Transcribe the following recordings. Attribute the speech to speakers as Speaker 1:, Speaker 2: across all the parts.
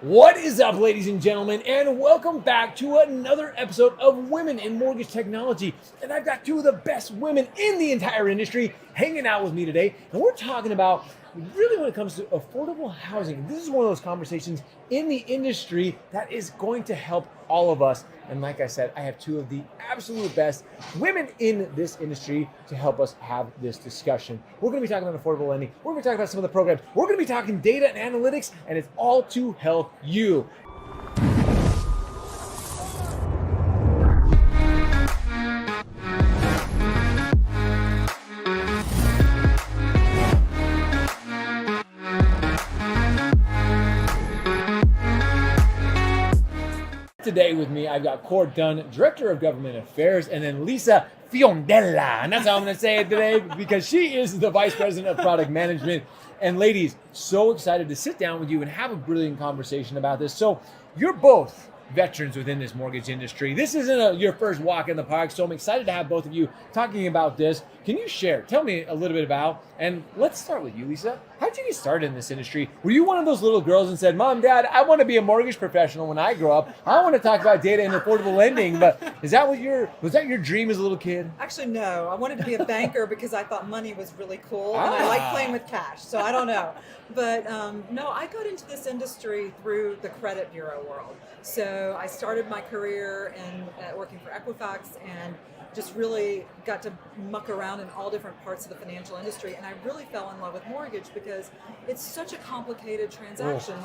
Speaker 1: What is up, ladies and gentlemen, and welcome back to another episode of Women in Mortgage Technology. And I've got two of the best women in the entire industry hanging out with me today, and we're talking about really when it comes to affordable housing. This is one of those conversations in the industry that is going to help all of us. And like I said, I have two of the absolute best women in this industry to help us have this discussion. We're going to be talking about affordable lending. We're going to be talking about some of the programs. We're going to be talking data and analytics, and it's all to help you. Today with me, I've got Courtenay Dunn, Director of Government Affairs, and then Lisa Fiondella. And that's how I'm going to say it today because she is the Vice President of Product Management. And ladies, so excited to sit down with you and have a brilliant conversation about this. So you're both veterans within this mortgage industry. This isn't your first walk in the park, so I'm excited to have both of you talking about this. Can you tell me a little bit about, and let's start with you, Lisa. How did you get started in this industry? Were you one of those little girls and said, Mom, Dad, I want to be a mortgage professional when I grow up. I want to talk about data and affordable lending, but was that your dream as a little kid?
Speaker 2: Actually, no. I wanted to be a banker because I thought money was really cool and I like playing with cash, so I don't know. But no, I got into this industry through the credit bureau world. So I started my career in working for Equifax and just really got to muck around in all different parts of the financial industry, and I really fell in love with mortgage because it's such a complicated transaction.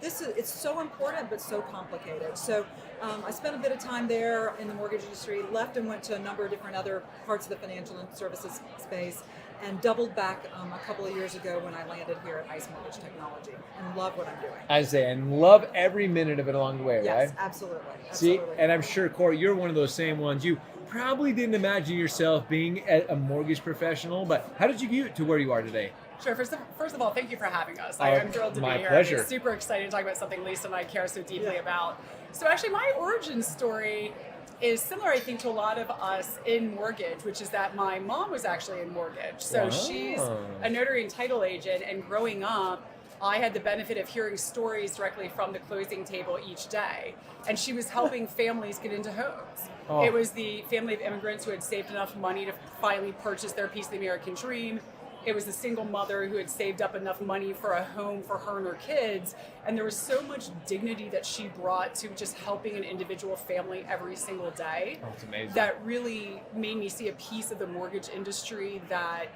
Speaker 2: It's so important but so complicated. So I spent a bit of time there in the mortgage industry, left and went to a number of different other parts of the financial services space, and doubled back a couple of years ago when I landed here at ICE Mortgage Technology, and love what I'm doing.
Speaker 1: I say, and love every minute of it along the way,
Speaker 2: yes,
Speaker 1: right?
Speaker 2: Yes, absolutely.
Speaker 1: See, and I'm sure, Corey, you're one of those same ones. You probably didn't imagine yourself being a mortgage professional, but how did you get to where you are today?
Speaker 3: Sure. First of all, thank you for having us. I'm thrilled to be here.
Speaker 1: Pleasure.
Speaker 3: I'm super excited to talk about something Lisa and I care so deeply about. So actually, my origin story is similar, I think, to a lot of us in mortgage, which is that my mom was actually in mortgage. So she's a notary and title agent, and growing up, I had the benefit of hearing stories directly from the closing table each day. And she was helping families get into homes. Oh. It was the family of immigrants who had saved enough money to finally purchase their piece of the American dream. It was the single mother who had saved up enough money for a home for her and her kids. And there was so much dignity that she brought to just helping an individual family every single day.
Speaker 1: That's amazing.
Speaker 3: That really made me see a piece of the mortgage industry that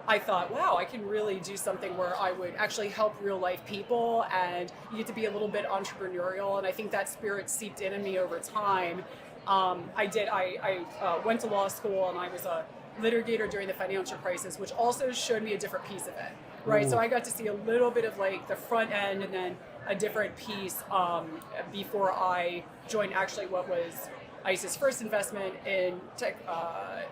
Speaker 3: I thought, wow, I can really do something where I would actually help real life people, and you get to be a little bit entrepreneurial. And I think that spirit seeped into me over time. I went to law school, and I was a litigator during the financial crisis, which also showed me a different piece of it, right?
Speaker 1: Ooh.
Speaker 3: So I got to see a little bit of like the front end and then a different piece before I joined actually what was ICE's first investment in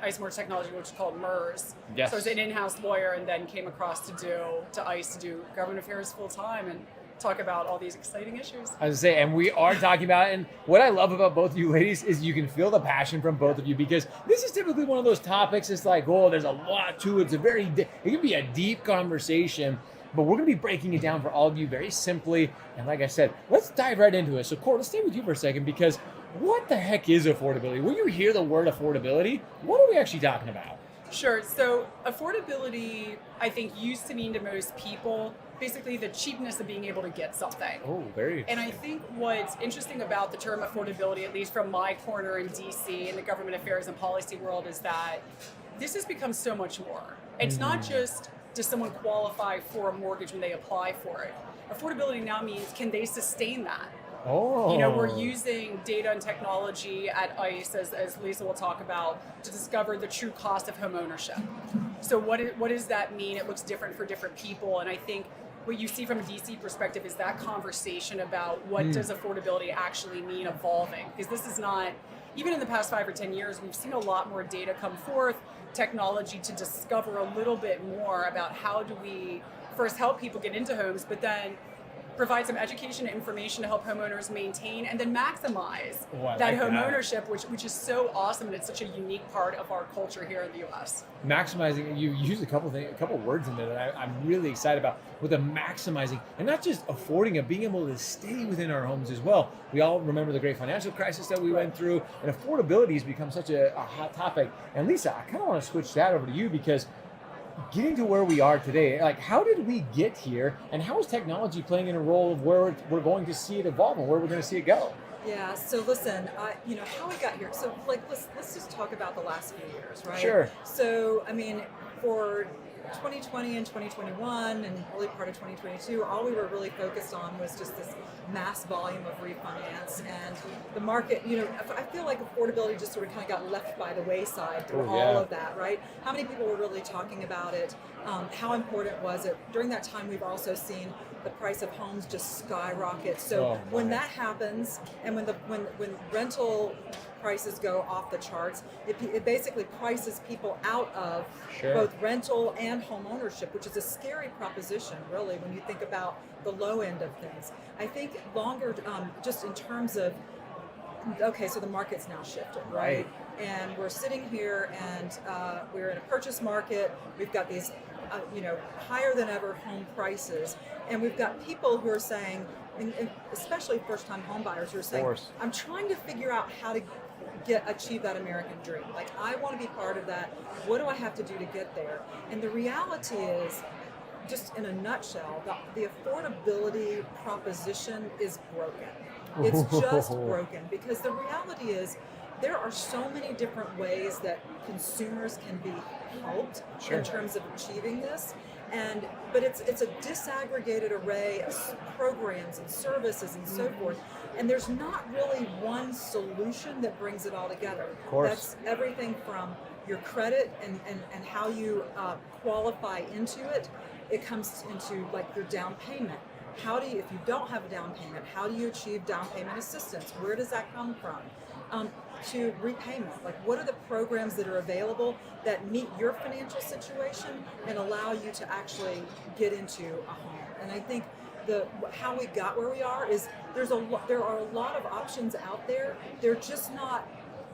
Speaker 3: ICE Mortgage Technology, which is called MERS.
Speaker 1: Yes.
Speaker 3: So I was an in-house lawyer and then came across to ICE to do government affairs full time and talk about all these exciting issues.
Speaker 1: I was going to say, and we are talking about it, and what I love about both of you ladies is you can feel the passion from both of you, because this is typically one of those topics, it's like, oh, there's a lot to it. It can be a deep conversation, but we're going to be breaking it down for all of you very simply. And like I said, let's dive right into it. So, Court, let's stay with you for a second, because what the heck is affordability? When you hear the word affordability, what are we actually talking about?
Speaker 3: Sure. So affordability, I think, used to mean to most people basically the cheapness of being able to get something.
Speaker 1: Oh, very interesting.
Speaker 3: And I think what's interesting about the term affordability, at least from my corner in DC in the government affairs and policy world, is that this has become so much more. It's not just does someone qualify for a mortgage when they apply for it. Affordability now means, can they sustain that?
Speaker 1: Oh.
Speaker 3: You know, we're using data and technology at ICE, as Lisa will talk about, to discover the true cost of homeownership. So what does that mean? It looks different for different people. And I think what you see from a DC perspective is that conversation about what does affordability actually mean evolving. Because this is not, even in the past 5 or 10 years, we've seen a lot more data come forth, technology to discover a little bit more about how do we first help people get into homes, but then provide some education and information to help homeowners maintain and then maximize
Speaker 1: Oh, I
Speaker 3: that
Speaker 1: like
Speaker 3: home
Speaker 1: that.
Speaker 3: ownership, which is so awesome, and it's such a unique part of our culture here in the U.S.
Speaker 1: Maximizing, you used a couple words in there that I'm really excited about, with the maximizing, and not just affording it, being able to stay within our homes as well. We all remember the great financial crisis that we went through, and affordability has become such a hot topic. And Lisa, I kind of want to switch that over to you, because getting to where we are today, like, how did we get here, and how is technology playing in a role of where we're going to see it evolve and where we're going to see it go?
Speaker 2: Yeah. So listen, how we got here. So let's just talk about the last few years, right?
Speaker 1: Sure.
Speaker 2: So I mean, for 2020 and 2021 and early part of 2022, all we were really focused on was just this mass volume of refinance, and the market, I feel like affordability just sort of kind of got left by the wayside through all of that, right? How many people were really talking about it? How important was it? During that time, we've also seen the price of homes just skyrocket. So when that happens, and when rental prices go off the charts, it basically prices people out of both rental and home ownership, which is a scary proposition, really, when you think about the low end of things. I think longer, just in terms of, okay, so the market's now shifted, right? And we're sitting here, and we're in a purchase market. We've got these, higher than ever home prices, and we've got people who are saying, and especially first-time home buyers, who are saying, I'm trying to figure out how to achieve that American dream. Like, I want to be part of that. What do I have to do to get there? And the reality is, just in a nutshell, the affordability proposition is broken. It's just broken, because the reality is there are so many different ways that consumers can be helped in terms of achieving this. But it's a disaggregated array of programs and services and so forth. And there's not really one solution that brings it all together.
Speaker 1: Of course.
Speaker 2: That's everything from your credit and how you qualify into it. It comes into like your down payment. If you don't have a down payment, how do you achieve down payment assistance? Where does that come from? To repayment, like, what are the programs that are available that meet your financial situation and allow you to actually get into a home? And I think how we got where we are is there are a lot of options out there. They're just not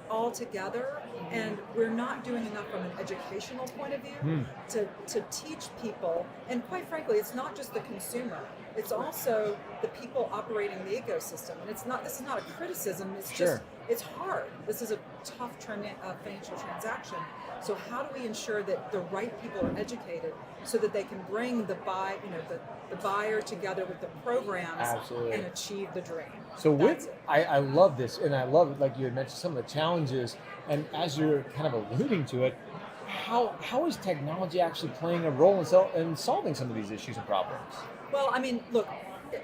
Speaker 2: all together, and we're not doing enough from an educational point of view to teach people. And quite frankly, it's not just the consumer, it's also the people operating the ecosystem. And this is not a criticism, it's just, it's hard. This is a tough financial transaction. So how do we ensure that the right people are educated so that they can bring the buyer together with the programs and achieve the dream?
Speaker 1: So I love this, and I love, like you had mentioned, some of the challenges, and as you're kind of alluding to it, how is technology actually playing a role in solving some of these issues and problems?
Speaker 2: Well, I mean, look,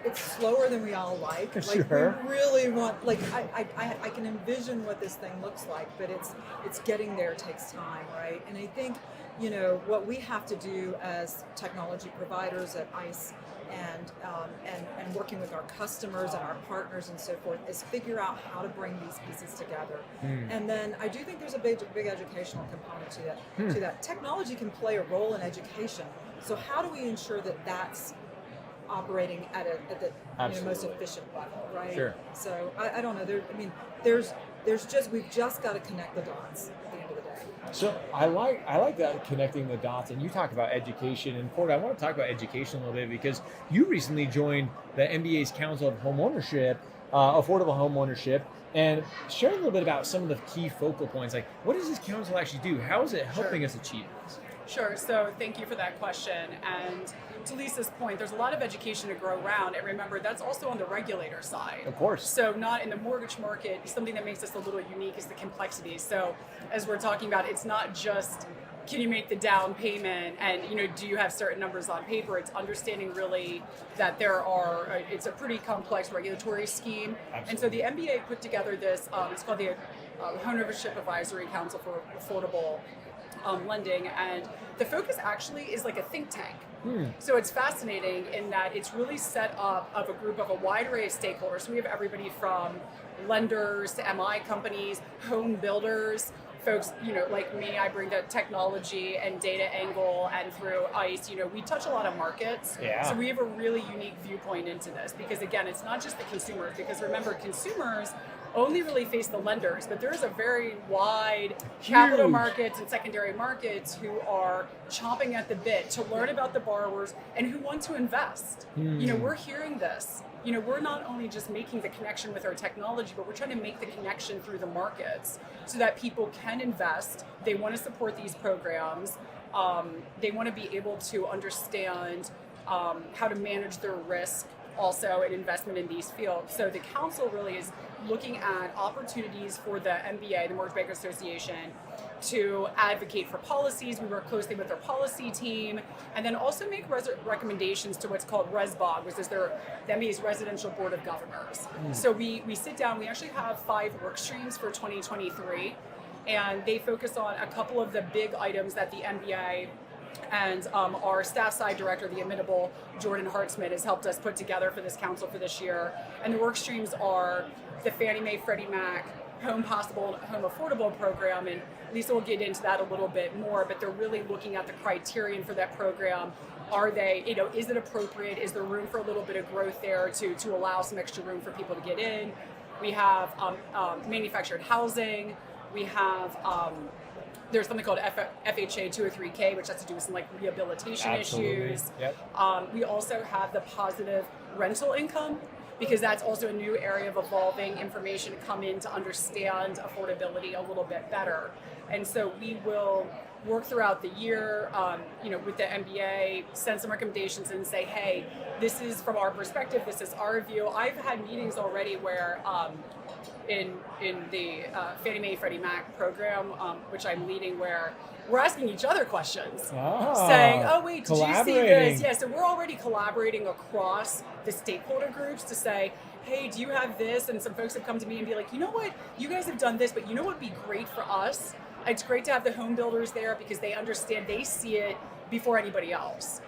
Speaker 2: it's slower than we all like. Like,
Speaker 1: Sure.
Speaker 2: we really want, like, I can envision what this thing looks like, but it's getting there takes time, right? And I think, what we have to do as technology providers at ICE and working with our customers and our partners and so forth is figure out how to bring these pieces together. And then I do think there's a big educational component to that. Technology can play a role in education. So how do we ensure that that's operating at the most efficient level, right?
Speaker 1: Sure.
Speaker 2: So I don't know. We've just got to connect the dots at the end of the day.
Speaker 1: So I like that, connecting the dots, and you talk about education. And Court, I want to talk about education a little bit, because you recently joined the NBA's Council of Homeownership, Affordable Homeownership, and share a little bit about some of the key focal points. Like, what does this council actually do? How is it helping us achieve this?
Speaker 3: Sure. So thank you for that question. And to Lisa's point, there's a lot of education to grow around. And remember, that's also on the regulator side.
Speaker 1: Of course.
Speaker 3: So not in the mortgage market. Something that makes us a little unique is the complexity. So as we're talking about, it's not just, can you make the down payment, and do you have certain numbers on paper? It's understanding really that it's a pretty complex regulatory scheme.
Speaker 1: Absolutely.
Speaker 3: And so the MBA put together this, it's called the Homeownership Advisory Council for Affordable Lending, and the focus actually is like a think tank. So it's fascinating in that it's really set up of a group of a wide array of stakeholders. So we have everybody from lenders to MI companies, home builders, folks, like me, I bring the technology and data angle, and through ICE, we touch a lot of markets.
Speaker 1: Yeah.
Speaker 3: So we have a really unique viewpoint into this because, again, it's not just the consumers, because remember, consumers only really face the lenders, but there is a very wide capital markets and secondary markets who are chomping at the bit to learn about the borrowers and who want to invest. We're hearing this. We're not only just making the connection with our technology, but we're trying to make the connection through the markets so that people can invest. They want to support these programs. They want to be able to understand how to manage their risk also an investment in these fields. So the council really is looking at opportunities for the MBA, the Mortgage Bankers Association, to advocate for policies. We work closely with their policy team, and then also make recommendations to what's called RESBOG, which is the MBA's Residential Board of Governors. So we sit down, we actually have 5 work streams for 2023, and they focus on a couple of the big items that the MBA and our staff side director, the Imitable Jordan Hartzman, has helped us put together for this council for this year. And the work streams are the Fannie Mae, Freddie Mac, Home Possible, Home Affordable program, and Lisa will get into that a little bit more, but they're really looking at the criterion for that program. Are they, is it appropriate? Is there room for a little bit of growth there to allow some extra room for people to get in? We have manufactured housing. We have there's something called FHA 203K, which has to do with some rehabilitation issues.
Speaker 1: Yep.
Speaker 3: We also have the positive rental income, because that's also a new area of evolving information to come in to understand affordability a little bit better. And so we will work throughout the year, with the MBA, send some recommendations and say, hey, this is from our perspective, this is our view. I've had meetings already where in the Fannie Mae Freddie Mac program, which I'm leading, where we're asking each other questions, saying, oh wait, did you see this? Yeah, so we're already collaborating across the stakeholder groups to say, hey, do you have this? And some folks have come to me and be like, you know what, you guys have done this, but you know what would be great for us? It's great to have the home builders there because they understand, they see it before anybody else.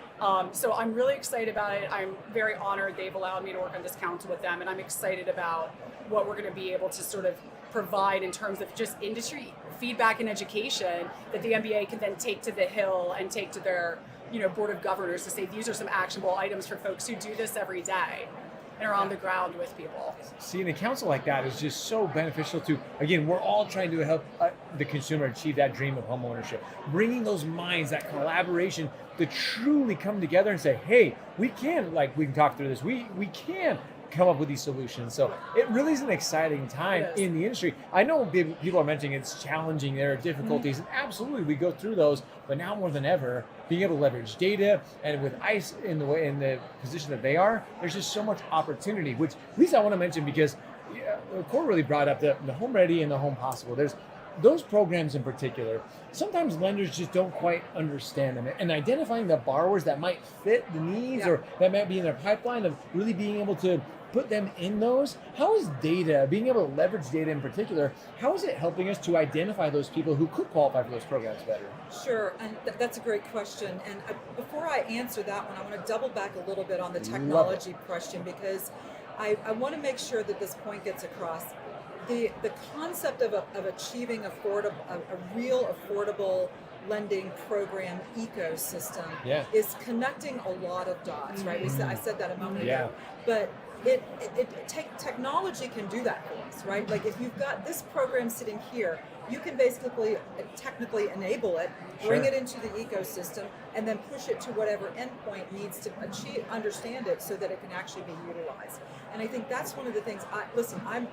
Speaker 3: So I'm really excited about it. I'm very honored they've allowed me to work on this council with them, and I'm excited about what we're going to be able to sort of provide in terms of just industry feedback and education that the MBA can then take to the Hill and take to their board of governors to say these are some actionable items for folks who do this every day and are on the ground with people.
Speaker 1: Seeing a council like that is just so beneficial to, again, we're all trying to help the consumer achieve that dream of homeownership. Bringing those minds, that collaboration to truly come together and say, hey, we can talk through this. We can come up with these solutions. So it really is an exciting time in the industry. I know people are mentioning it's challenging, there are difficulties, and absolutely we go through those, but now more than ever, being able to leverage data, and with ICE in the position that they are, there's just so much opportunity, which Lisa, I want to mention because Core really brought up the Home Ready and the Home Possible. There's those programs in particular, sometimes lenders just don't quite understand them, and identifying the borrowers that might fit the needs or that might be in their pipeline, of really being able to put them in those. How is data, being able to leverage data in particular, how is it helping us to identify those people who could qualify for those programs better?
Speaker 2: Sure, and that's a great question. And before I answer that one, I want to double back a little bit on the technology question, because I want to make sure that this point gets across. The concept of achieving a real affordable lending program ecosystem is connecting a lot of dots, right? I said that a moment ago, but technology can do that for us, right? Like if you've got this program sitting here, you can basically technically enable it, bring it into the ecosystem, and then push it to whatever endpoint needs to understand it so that it can actually be utilized. And I think that's one of the things. I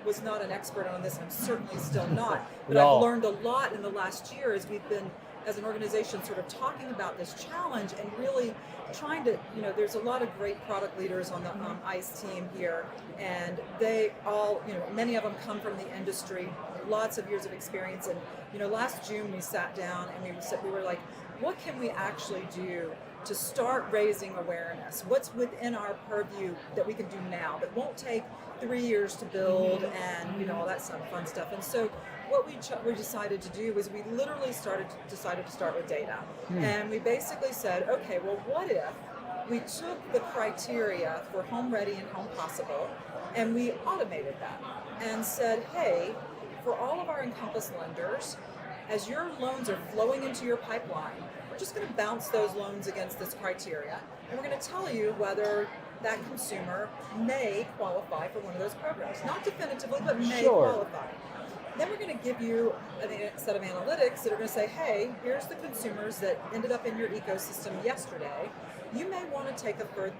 Speaker 2: was not an expert on this, and I'm certainly still not, but I've learned a lot in the last year as we've been, as an organization, sort of talking about this challenge and really trying to, there's a lot of great product leaders on the ICE team here, and they all, many of them come from the industry, lots of years of experience. And, last June we sat down and we were like, what can we actually do to start raising awareness? What's within our purview that we can do now that won't take 3 years to build and, all that fun stuff. And so what we decided to do was we literally decided to start with data. And we basically said, okay, well, what if we took the criteria for Home Ready and Home Possible and we automated that and said, hey, for all of our Encompass lenders, as your loans are flowing into your pipeline, we're just going to bounce those loans against this criteria, and we're going to tell you whether that consumer may qualify for one of those programs. Not definitively, but may qualify. Then we're going to give you a set of analytics that are going to say, hey, here's the consumers that ended up in your ecosystem yesterday. You may want to take further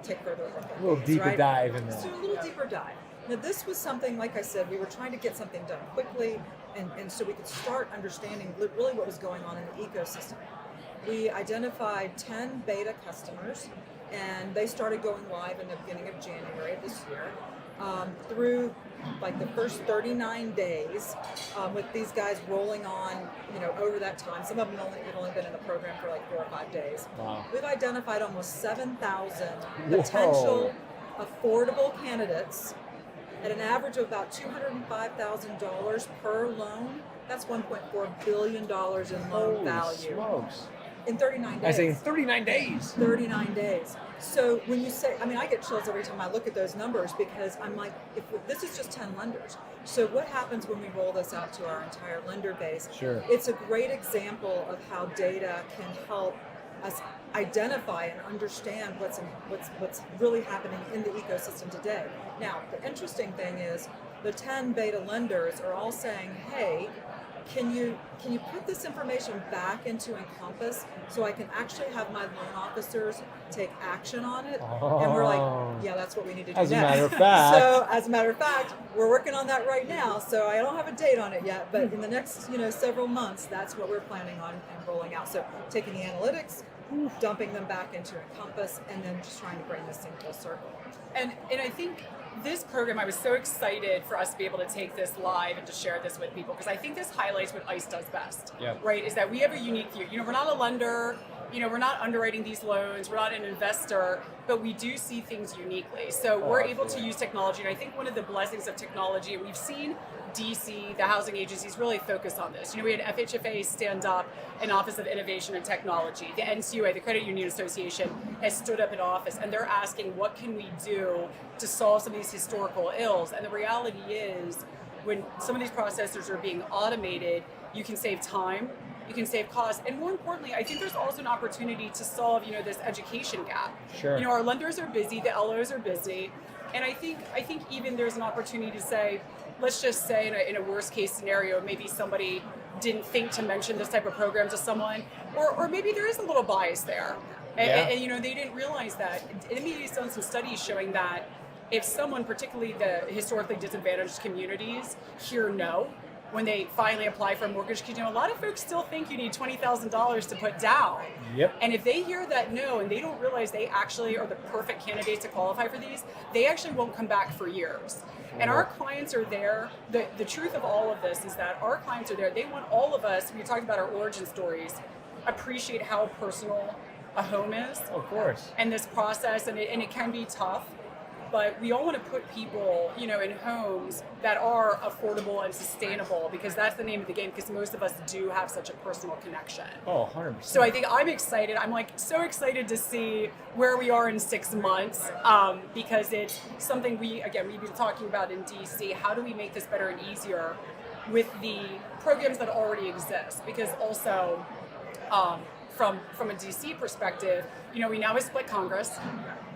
Speaker 2: look at
Speaker 1: a little deeper dive in there.
Speaker 2: So a little deeper dive. Now this was something, like I said, we were trying to get something done quickly, and so we could start understanding really what was going on in the ecosystem. We identified 10 beta customers, and they started going live in the beginning of January of this year. Through like the first 39 days, with these guys rolling on, over that time. Some of them have only been in the program for like 4 or 5 days.
Speaker 1: Wow.
Speaker 2: We've identified almost 7,000 potential affordable candidates at an average of about $205,000 per loan. That's $1.4 billion in loan value.
Speaker 1: Smokes.
Speaker 2: In 39 days.
Speaker 1: I say in 39 days.
Speaker 2: 39 days. So when you say, I get chills every time I look at those numbers, because I'm like, this is just 10 lenders. So what happens when we roll this out to our entire lender base?
Speaker 1: Sure.
Speaker 2: It's a great example of how data can help us identify and understand what's really happening in the ecosystem today. Now, the interesting thing is the 10 beta lenders are all saying, hey, can you put this information back into Encompass so I can actually have my loan officers take action on it? And we're like, yeah, that's what we need to do
Speaker 1: As a
Speaker 2: next.
Speaker 1: matter of fact.
Speaker 2: So as a matter of fact, we're working on that right now. So I don't have a date on it yet, but in the next several months, that's what we're planning on and rolling out. So taking the analytics, dumping them back into Encompass, and then just trying to bring this thing full circle.
Speaker 3: And I think this program, I was so excited for us to be able to take this live and to share this with people, because I think this highlights what ICE does best, right? Is that we have a unique view. We're not a lender, we're not underwriting these loans, we're not an investor, but we do see things uniquely. So we're able to use technology, and I think one of the blessings of technology, and we've seen DC, the housing agencies, really focus on this. We had FHFA stand up an Office of Innovation and Technology. The NCUA, the Credit Union Association, has stood up an office, and they're asking, what can we do to solve some of these historical ills? And the reality is, when some of these processes are being automated, you can save time, you can save costs, and more importantly, I think there's also an opportunity to solve, this education gap.
Speaker 1: Sure.
Speaker 3: Our lenders are busy, the LOs are busy, and I think even there's an opportunity to say, let's just say in a worst case scenario, maybe somebody didn't think to mention this type of program to someone, or maybe there is a little bias there, and they didn't realize that. NMBA's done some studies showing that if someone, particularly the historically disadvantaged communities, hear no when they finally apply for a mortgage, because a lot of folks still think you need $20,000 to put down.
Speaker 1: Yep.
Speaker 3: And if they hear that no, and they don't realize they actually are the perfect candidates to qualify for these, they actually won't come back for years. And our clients are there. The truth of all of this is that our clients are there. They want all of us, we talked about our origin stories, appreciate how personal a home is.
Speaker 1: Of course.
Speaker 3: And this process, and it can be tough, but we all want to put people, in homes that are affordable and sustainable, because that's the name of the game, because most of us do have such a personal connection.
Speaker 1: Oh, 100%.
Speaker 3: So I think I'm excited. I'm so excited to see where we are in 6 months, because it's something we've been talking about in DC. How do we make this better and easier with the programs that already exist? Because also, from a DC perspective, we now have split Congress.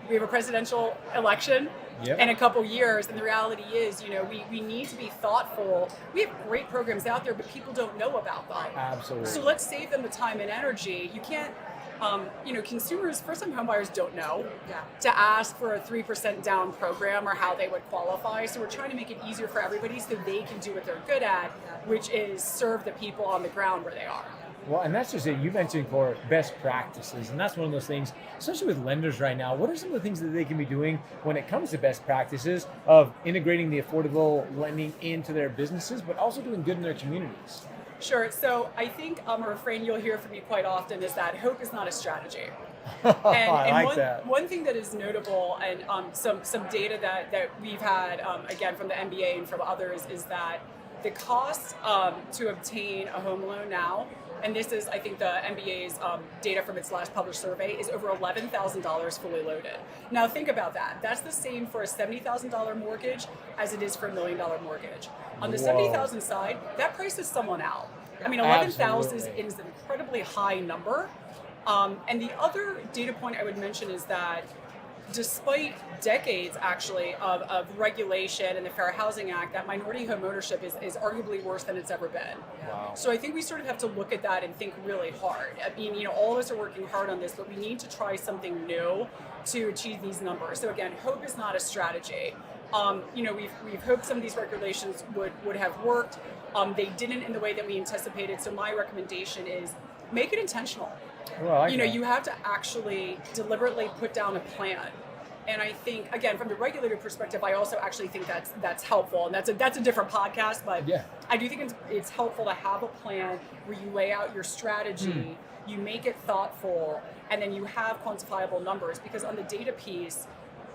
Speaker 3: We have a presidential election in a couple years, and the reality is, we need to be thoughtful. We have great programs out there, but people don't know about them.
Speaker 1: Absolutely.
Speaker 3: So let's save them the time and energy. You can't, consumers, first-time homebuyers don't know to ask for a 3% down program or how they would qualify. So we're trying to make it easier for everybody so they can do what they're good at, which is serve the people on the ground where they are.
Speaker 1: Well, and that's just it. You mentioned for best practices, and that's one of those things, especially with lenders right now. What are some of the things that they can be doing when it comes to best practices of integrating the affordable lending into their businesses, but also doing good in their communities?
Speaker 3: Sure. So I think a refrain you'll hear from me quite often is that hope is not a strategy.
Speaker 1: One
Speaker 3: thing that is notable, and some data that we've had, again, from the MBA and from others, is that the cost to obtain a home loan now, and this is, I think, the MBA's data from its last published survey, is over $11,000 fully loaded. Now think about that. That's the same for a $70,000 mortgage as it is for a $1 million mortgage. On the $70,000 side, that prices someone out. I mean, 11,000
Speaker 1: Absolutely.
Speaker 3: is an incredibly high number. And the other data point I would mention is that despite decades actually of regulation and the Fair Housing Act, that minority home ownership is arguably worse than it's ever been.
Speaker 1: Wow.
Speaker 3: So I think we sort of have to look at that and think really hard. I mean, all of us are working hard on this, but we need to try something new to achieve these numbers. So again, hope is not a strategy. We've hoped some of these regulations would have worked. They didn't in the way that we anticipated. So my recommendation is make it intentional.
Speaker 1: Well,
Speaker 3: You have to actually deliberately put down a plan. And I think, again, from the regulator perspective, I also actually think that's helpful. And that's a different podcast, but
Speaker 1: Yeah.
Speaker 3: I do think it's helpful to have a plan where you lay out your strategy, you make it thoughtful, and then you have quantifiable numbers. Because on the data piece,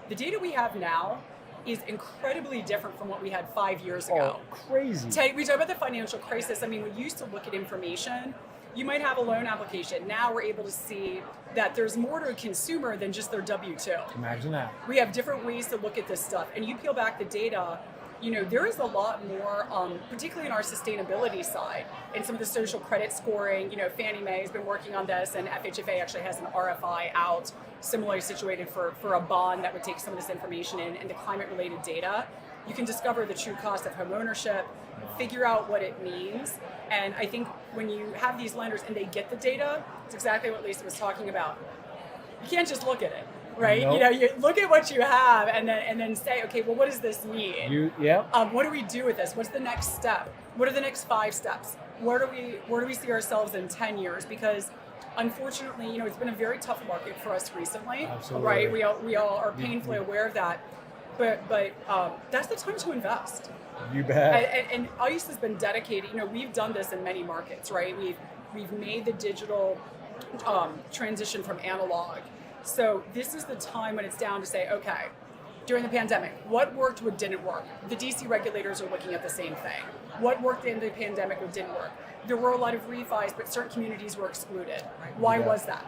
Speaker 3: the data we have now is incredibly different from what we had 5 years ago.
Speaker 1: Oh, crazy.
Speaker 3: We talk about the financial crisis. I mean, we used to look at information. You might have a loan application. Now we're able to see that there's more to a consumer than just their W-2.
Speaker 1: Imagine that.
Speaker 3: We have different ways to look at this stuff. And you peel back the data, there is a lot more, particularly in our sustainability side, and some of the social credit scoring. Fannie Mae has been working on this, and FHFA actually has an RFI out, similarly situated for a bond that would take some of this information in, and the climate-related data. You can discover the true cost of home ownership, figure out what it means. And I think when you have these lenders and they get the data, it's exactly what Lisa was talking about. You can't just look at it, right?
Speaker 1: Nope.
Speaker 3: You look at what you have and then say, okay, well, what does this mean? What do we do with this? What's the next step? What are the next 5 steps? Where do we see ourselves in 10 years? Because unfortunately, it's been a very tough market for us recently,
Speaker 1: Absolutely.
Speaker 3: right? We all are painfully aware of that. But that's the time to invest.
Speaker 1: You bet.
Speaker 3: And ICE has been dedicated. We've done this in many markets, right? We've made the digital transition from analog. So this is the time when it's down to say, okay, during the pandemic, what worked, what didn't work? The DC regulators are looking at the same thing. What worked in the pandemic, what didn't work? There were a lot of refis, but certain communities were excluded. Why was that?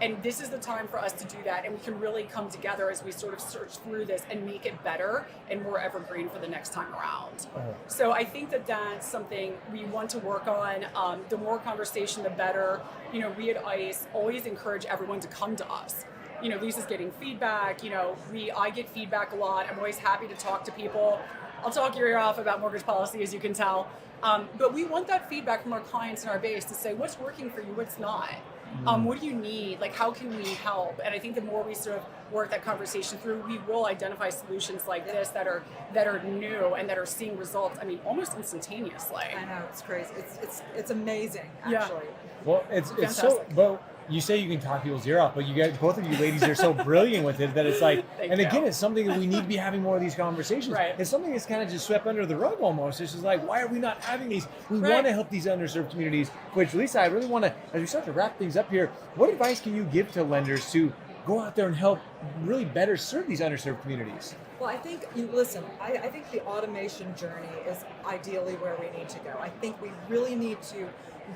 Speaker 3: And this is the time for us to do that, and we can really come together as we sort of search through this and make it better and more evergreen for the next time around. So I think that's something we want to work on. The more conversation, the better. We at ICE always encourage everyone to come to us. Lisa's getting feedback. I get feedback a lot. I'm always happy to talk to people. I'll talk your ear off about mortgage policy, as you can tell. But we want that feedback from our clients and our base to say, what's working for you, what's not? What do you need? Like, how can we help? And I think the more we sort of work that conversation through, we will identify solutions like this that are new and that are seeing results. I mean, almost instantaneously.
Speaker 2: I know, it's crazy. It's amazing, actually.
Speaker 1: Well, it's so.
Speaker 3: Fantastic.
Speaker 1: But you say you can talk people's ear off, but you guys, both of you ladies, are so brilliant with it that it's like.
Speaker 3: Thank
Speaker 1: and
Speaker 3: you.
Speaker 1: again, it's something that we need to be having more of these conversations.
Speaker 3: Right.
Speaker 1: It's something that's kind of just swept under the rug almost. It's just like, why are we not having these? We
Speaker 3: Right.
Speaker 1: want to help these underserved communities. Which, Lisa, I really want to, as we start to wrap things up here, what advice can you give to lenders to go out there and help really better serve these underserved communities?
Speaker 2: Well, I think, I think the automation journey is ideally where we need to go. I think we really need to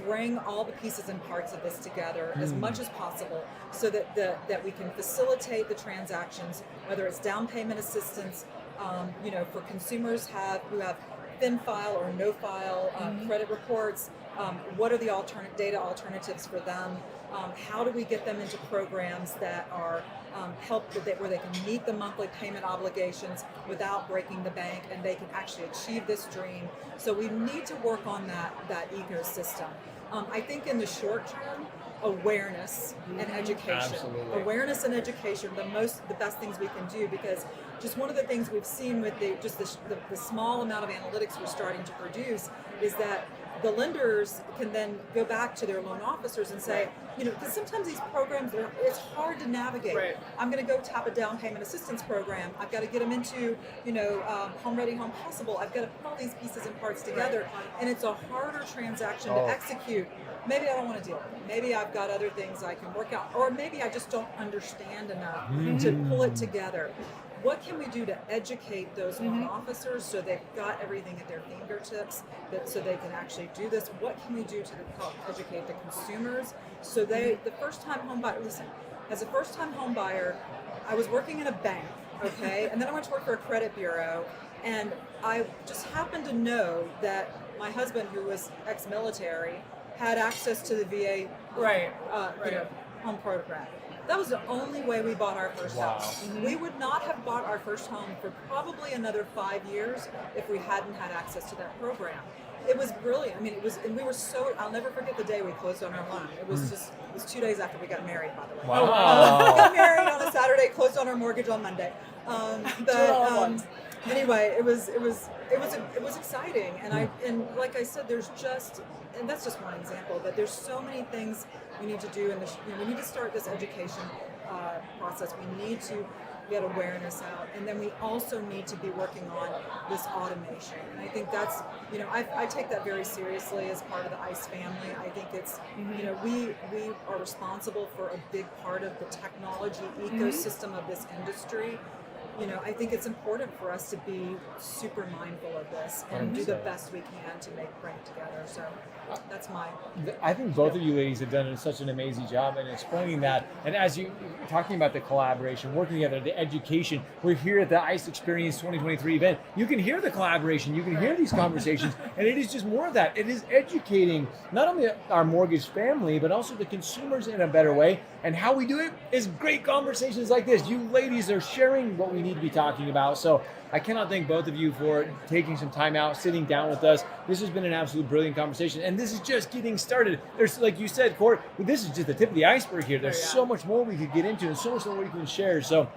Speaker 2: bring all the pieces and parts of this together as much as possible so that we can facilitate the transactions, whether it's down payment assistance, for consumers who have thin file or no file credit reports. What are the data alternatives for them? How do we get them into programs that are where they can meet the monthly payment obligations without breaking the bank, and they can actually achieve this dream? So we need to work on that ecosystem. I think in the short term, awareness and education.
Speaker 1: Absolutely.
Speaker 2: Awareness and education are the best things we can do, because just one of the things we've seen with the small amount of analytics we're starting to produce is that the lenders can then go back to their loan officers and say, because sometimes these programs, it's hard to navigate.
Speaker 3: Right.
Speaker 2: I'm going to go tap a down payment assistance program. I've got to get them into, Home Ready, Home Possible. I've got to put all these pieces and parts together, and it's a harder transaction to execute. Maybe I don't want to deal with it. Maybe I've got other things I can work out, or maybe I just don't understand enough to pull it together. What can we do to educate those loan officers so they've got everything at their fingertips, so they can actually do this? What can we do to help educate the consumers so the first-time home buyer, listen, as a first-time home buyer, I was working in a bank, okay, and then I went to work for a credit bureau, and I just happened to know that my husband, who was ex-military, had access to the VA
Speaker 3: Right.
Speaker 2: you know, home program. That was the only way we bought our first
Speaker 1: Wow.
Speaker 2: house. We would not have bought our first home for probably another 5 years if we hadn't had access to that program. It was brilliant. I mean, it was, and we were so, I'll never forget the day we closed on our loan. It was just, it was 2 days after we got married, by the way.
Speaker 1: Wow.
Speaker 2: We got married on a Saturday, closed on our mortgage on Monday. Anyway, it was exciting, and like I said, there's just, and that's just one example, but there's so many things we need to do, and we need to start this education process. We need to get awareness out, and then we also need to be working on this automation. And I think that's, I take that very seriously as part of the ICE family. I think it's, we are responsible for a big part of the technology ecosystem of this industry. I think it's important for us to be super mindful of this and do the best we can to bring it together. So that's
Speaker 1: I think both of you ladies have done such an amazing job in explaining that. And as you talking about the collaboration, working together, the education, we're here at the ICE Experience 2023 event. You can hear the collaboration, you can hear these conversations, and it is just more of that. It is educating not only our mortgage family, but also the consumers in a better way. And how we do it is great conversations like this. You ladies are sharing what we need to be talking about. So I cannot thank both of you for taking some time out, sitting down with us. This has been an absolute brilliant conversation, and this is just getting started. There's, like you said, Court, this is just the tip of the iceberg here. There's so much more we could get into and so much more we can share. So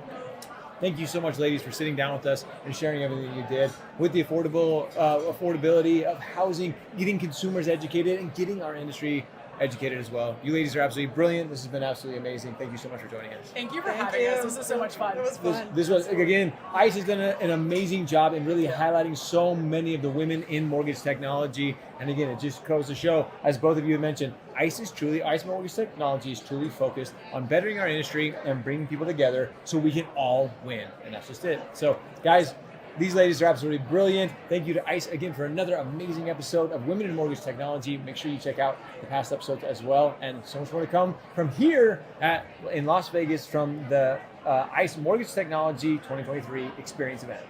Speaker 1: thank you so much, ladies, for sitting down with us and sharing everything you did with the affordability of housing, getting consumers educated, and getting our industry educated as well. You ladies are absolutely brilliant. This has been absolutely amazing. Thank you so much for joining us.
Speaker 3: Thank you for having us. This was so much fun.
Speaker 2: It was fun.
Speaker 1: This was, again, ICE has done an amazing job in really highlighting so many of the women in mortgage technology. And again, it just goes to show, as both of you have mentioned, ICE Mortgage Technology is truly focused on bettering our industry and bringing people together so we can all win. And that's just it. So, guys, these ladies are absolutely brilliant. Thank you to ICE again for another amazing episode of Women in Mortgage Technology. Make sure you check out the past episodes as well. And so much more to come from here in Las Vegas from the ICE Mortgage Technology 2023 Experience event.